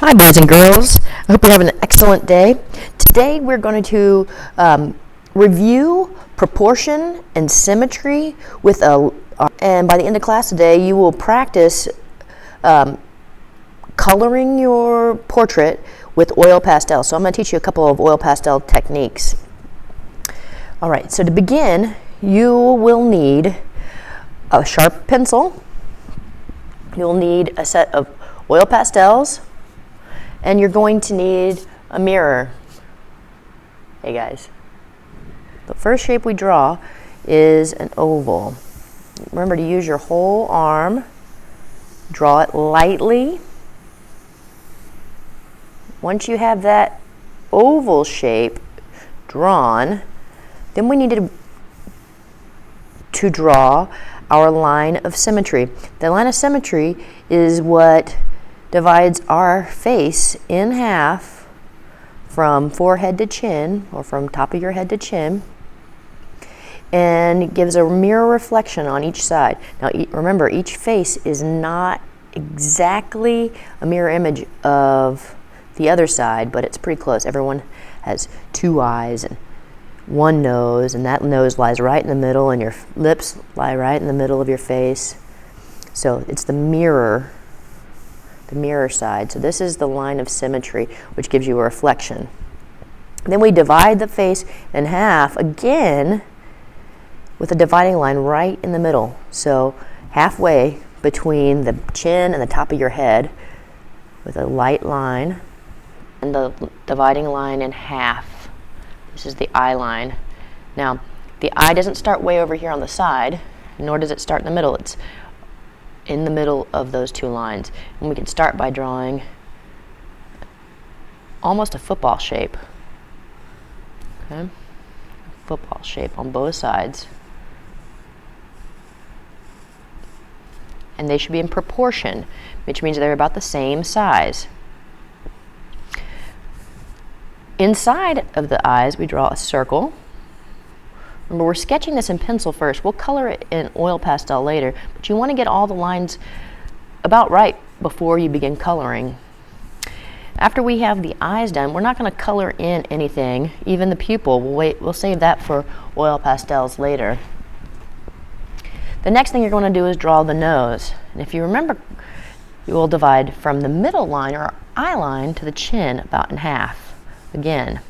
Hi boys and girls, I hope you're having an excellent day. Today we're going to review proportion and symmetry with and by the end of class today you will practice coloring your portrait with oil pastel. So I'm going to teach you a couple of oil pastel techniques. Alright, so to begin you will need a sharp pencil, you'll need a set of oil pastels, and you're going to need a mirror. Hey guys, the first shape we draw is an oval. Remember to use your whole arm, draw it lightly. Once you have that oval shape drawn, then we need to draw our line of symmetry. The line of symmetry is what divides our face in half from forehead to chin, or from top of your head to chin, and gives a mirror reflection on each side. Now remember, each face is not exactly a mirror image of the other side, but it's pretty close. Everyone has two eyes and one nose, and that nose lies right in the middle, and your lips lie right in the middle of your face. So it's the mirror side. So this is the line of symmetry, which gives you a reflection. Then we divide the face in half again with a dividing line right in the middle. So halfway between the chin and the top of your head with a light line, and the dividing line in half. This is the eye line. Now the eye doesn't start way over here on the side, nor does it start in the middle. It's in the middle of those two lines. And we can start by drawing almost a football shape. Okay? Football shape on both sides. And they should be in proportion, which means they're about the same size. Inside of the eyes, we draw a circle. Remember, we're sketching this in pencil first. We'll color it in oil pastel later, but you want to get all the lines about right before you begin coloring. After we have the eyes done, we're not going to color in anything, even the pupil. We'll save that for oil pastels later. The next thing you're going to do is draw the nose. And if you remember, you will divide from the middle line or eye line to the chin about in half again.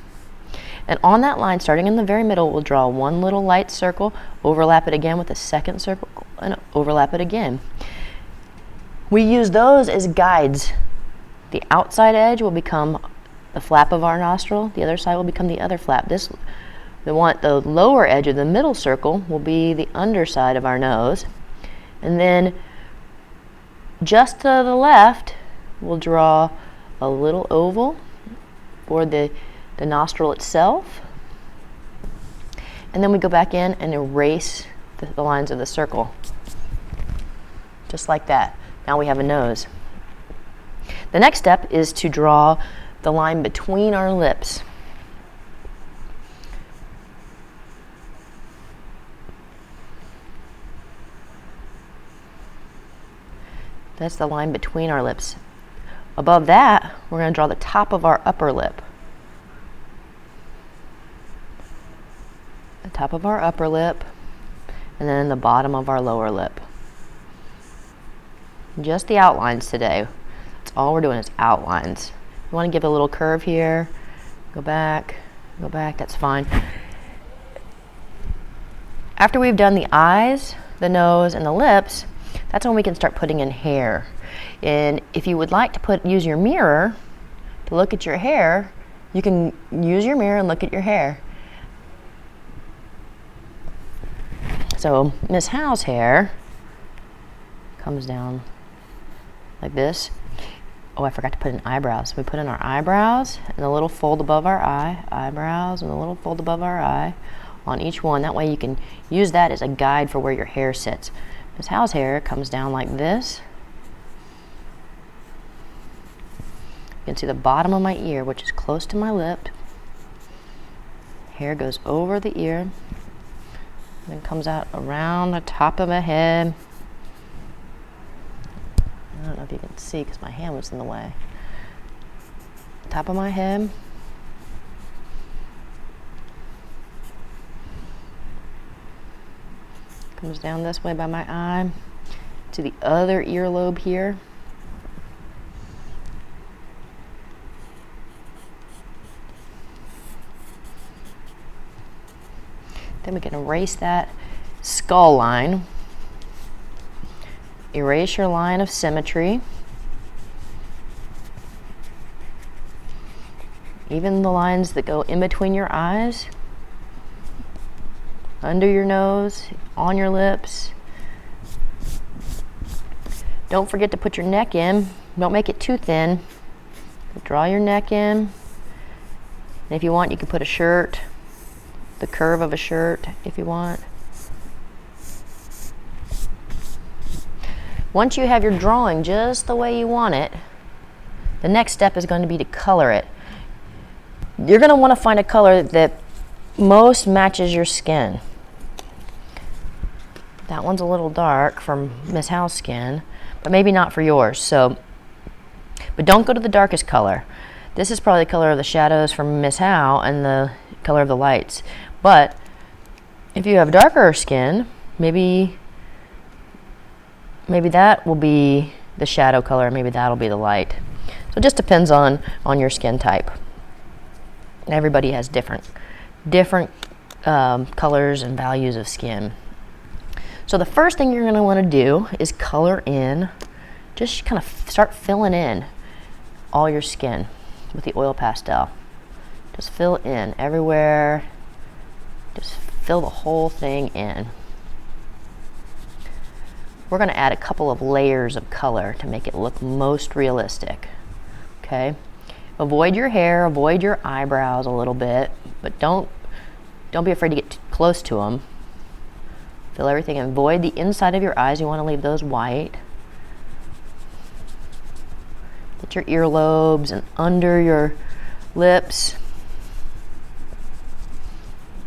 And on that line, starting in the very middle, we'll draw one little light circle, overlap it again with a second circle, and overlap it again. We use those as guides. The outside edge will become the flap of our nostril, the other side will become the other flap. The lower edge of the middle circle will be the underside of our nose. And then just to the left, we'll draw a little oval for the nostril itself, and then we go back in and erase the lines of the circle, just like that. Now we have a nose. The next step is to draw the line between our lips. That's the line between our lips. Above that, we're going to draw the top of our upper lip. The top of our upper lip, and then the bottom of our lower lip. Just the outlines today. That's all we're doing is outlines. You want to give it a little curve here. Go back, that's fine. After we've done the eyes, the nose, and the lips, that's when we can start putting in hair. And if you would like to use your mirror to look at your hair, you can use your mirror and look at your hair. So Miss Howe's hair comes down like this. Oh, I forgot to put in eyebrows. We put in our eyebrows and a little fold above our eye, eyebrows and a little fold above our eye on each one. That way you can use that as a guide for where your hair sits. Miss Howe's hair comes down like this. You can see the bottom of my ear, which is close to my lip. Hair goes over the ear, then comes out around the top of my head. I don't know if you can see because my hand was in the way. top of my head. Comes down this way by my eye to the other earlobe here. Then we can erase that skull line. Erase your line of symmetry. Even the lines that go in between your eyes, under your nose, on your lips. Don't forget to put your neck in. Don't make it too thin. Draw your neck in. And if you want, you can put a shirt, the curve of a shirt if you want. Once you have your drawing just the way you want it, the next step is going to be to color it. You're going to want to find a color that most matches your skin. That one's a little dark from Miss Howe's skin, but maybe not for yours. But don't go to the darkest color. This is probably the color of the shadows from Miss Howe and the color of the lights. But if you have darker skin, maybe that will be the shadow color, maybe that'll be the light. So it just depends on your skin type. Everybody has different colors and values of skin. So the first thing you're going to want to do is color in, just kind of start filling in all your skin with the oil pastel. Just fill in everywhere. Just fill the whole thing in. We're going to add a couple of layers of color to make it look most realistic. Okay? Avoid your hair, avoid your eyebrows a little bit, but don't be afraid to get too close to them. Fill everything in. Avoid the inside of your eyes. You want to leave those white. Get your earlobes and under your lips.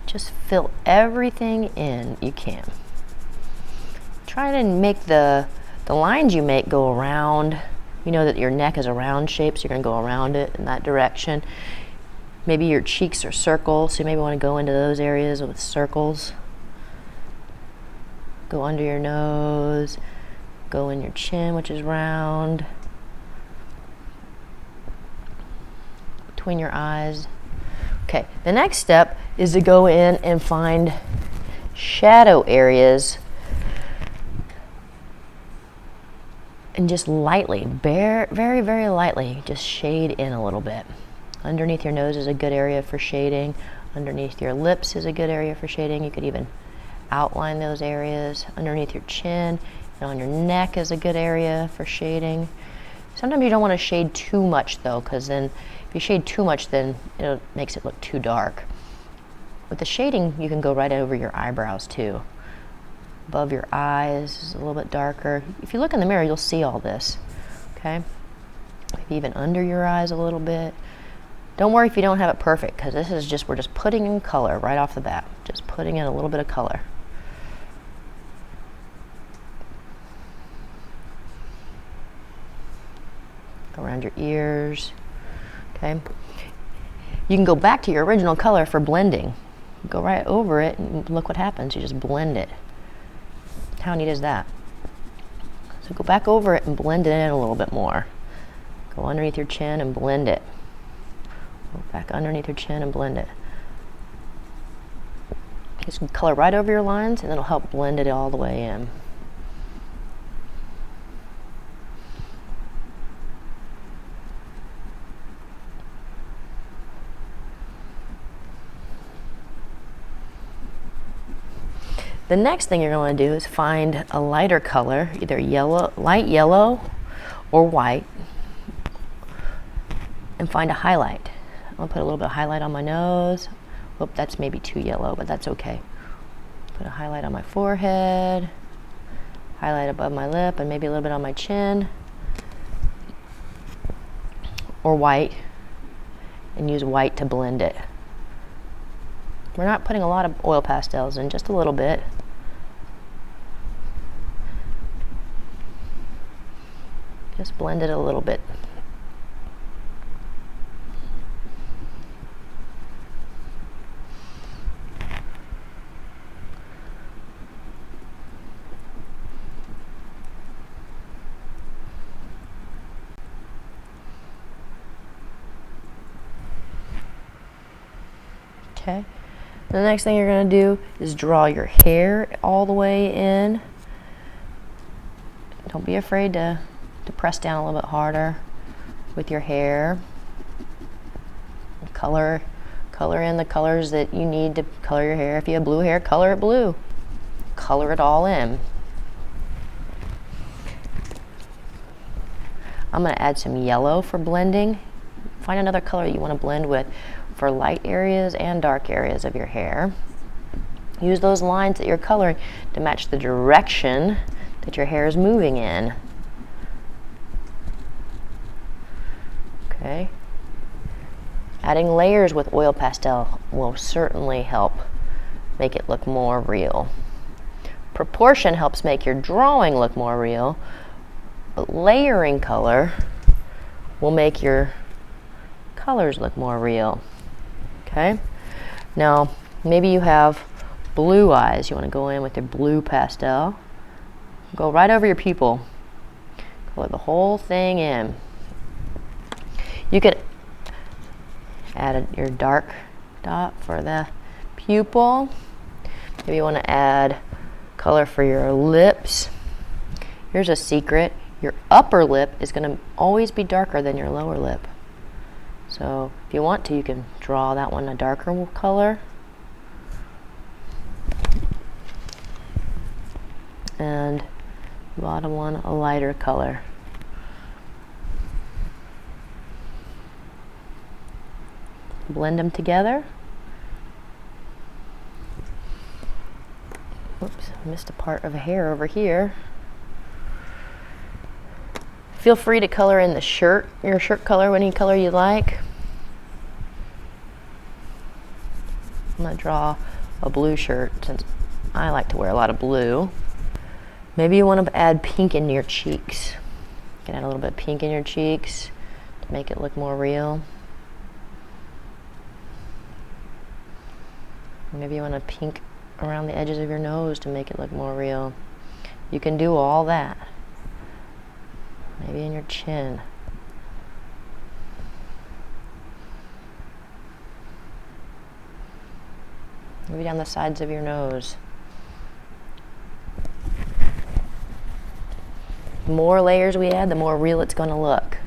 Just fill everything in you can. Try to make the lines you make go around. You know that your neck is a round shape, so you're going to go around it in that direction. Maybe your cheeks are circles, so you maybe want to go into those areas with circles. Go under your nose, go in your chin, which is round. Between your eyes. Okay, the next step is to go in and find shadow areas and just lightly, very, very lightly, just shade in a little bit. Underneath your nose is a good area for shading. Underneath your lips is a good area for shading. You could even outline those areas. Underneath your chin and on your neck is a good area for shading. Sometimes you don't want to shade too much though, because then if you shade too much, then it makes it look too dark. With the shading, you can go right over your eyebrows too. Above your eyes is a little bit darker. If you look in the mirror, you'll see all this, okay? Maybe even under your eyes a little bit. Don't worry if you don't have it perfect, because this is just, we're just putting in color right off the bat. Just putting in a little bit of color. Around your ears, okay? You can go back to your original color for blending. Go right over it and look what happens. You just blend it. How neat is that? So go back over it and blend it in a little bit more. Go underneath your chin and blend it. Go back underneath your chin and blend it. Just color right over your lines and it'll help blend it all the way in. The next thing you're going to do is find a lighter color, either yellow, light yellow or white, and find a highlight. I'm going to put a little bit of highlight on my nose. Oop, that's maybe too yellow, but that's okay. Put a highlight on my forehead, highlight above my lip, and maybe a little bit on my chin, or white, and use white to blend it. We're not putting a lot of oil pastels in, just a little bit. Just blend it a little bit. Okay. The next thing you're going to do is draw your hair all the way in. Don't be afraid to press down a little bit harder with your hair. Color in the colors that you need to color your hair. If you have blue hair, color it blue. Color it all in. I'm going to add some yellow for blending. Find another color you want to blend with for light areas and dark areas of your hair. Use those lines that you're coloring to match the direction that your hair is moving in. Okay. Adding layers with oil pastel will certainly help make it look more real. Proportion helps make your drawing look more real, but layering color will make your colors look more real. Okay? Now, maybe you have blue eyes. You want to go in with your blue pastel. Go right over your pupil. Color the whole thing in. You could add your dark dot for the pupil. Maybe you want to add color for your lips. Here's a secret. Your upper lip is going to always be darker than your lower lip. So if you want to, you can draw that one a darker color. And the bottom one a lighter color. Blend them together. Whoops, I missed a part of a hair over here. Feel free to color in the shirt, your shirt color, any color you like. I'm going to draw a blue shirt since I like to wear a lot of blue. Maybe you want to add pink in your cheeks. You can add a little bit of pink in your cheeks to make it look more real. Maybe you want to pink around the edges of your nose to make it look more real. You can do all that. Maybe in your chin. Maybe down the sides of your nose. The more layers we add, the more real it's going to look.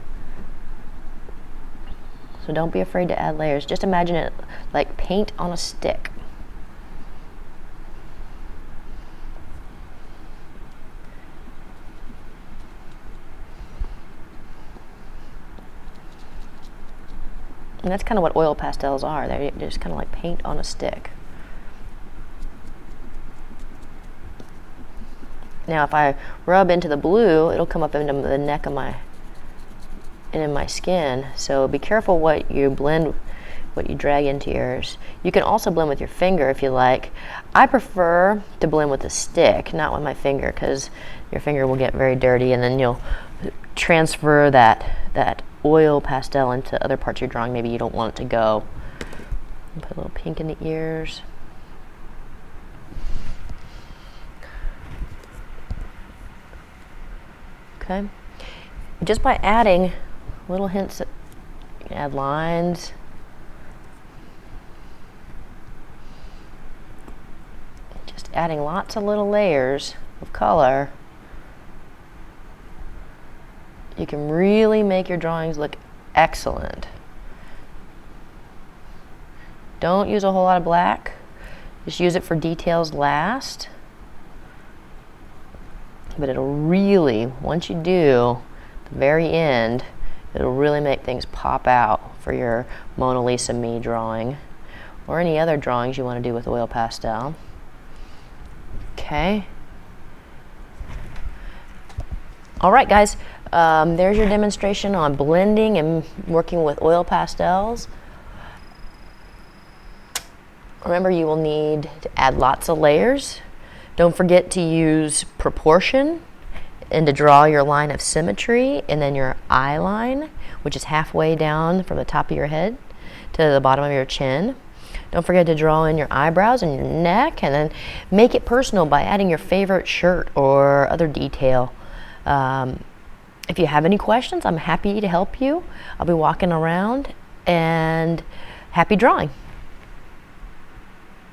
So don't be afraid to add layers. Just imagine it like paint on a stick. And that's kind of what oil pastels are. They're just kind of like paint on a stick. Now if I rub into the blue, it'll come up into the neck of my, and in my skin. So be careful what you blend, what you drag into yours. You can also blend with your finger if you like. I prefer to blend with a stick, not with my finger, because your finger will get very dirty and then you'll transfer that oil pastel into other parts of your drawing maybe you don't want it to go. Put a little pink in the ears. Okay. Just by adding little hints, you can add lines. Just adding lots of little layers of color, you can really make your drawings look excellent. Don't use a whole lot of black. Just use it for details last. But it'll really, once you do, the very end, it'll really make things pop out for your Mona Lisa Me drawing or any other drawings you want to do with oil pastel. Okay. All right, guys. There's your demonstration on blending and working with oil pastels. Remember, you will need to add lots of layers. Don't forget to use proportion and to draw your line of symmetry and then your eye line, which is halfway down from the top of your head to the bottom of your chin. Don't forget to draw in your eyebrows and your neck, and then make it personal by adding your favorite shirt or other detail. If you have any questions, I'm happy to help you. I'll be walking around, and happy drawing.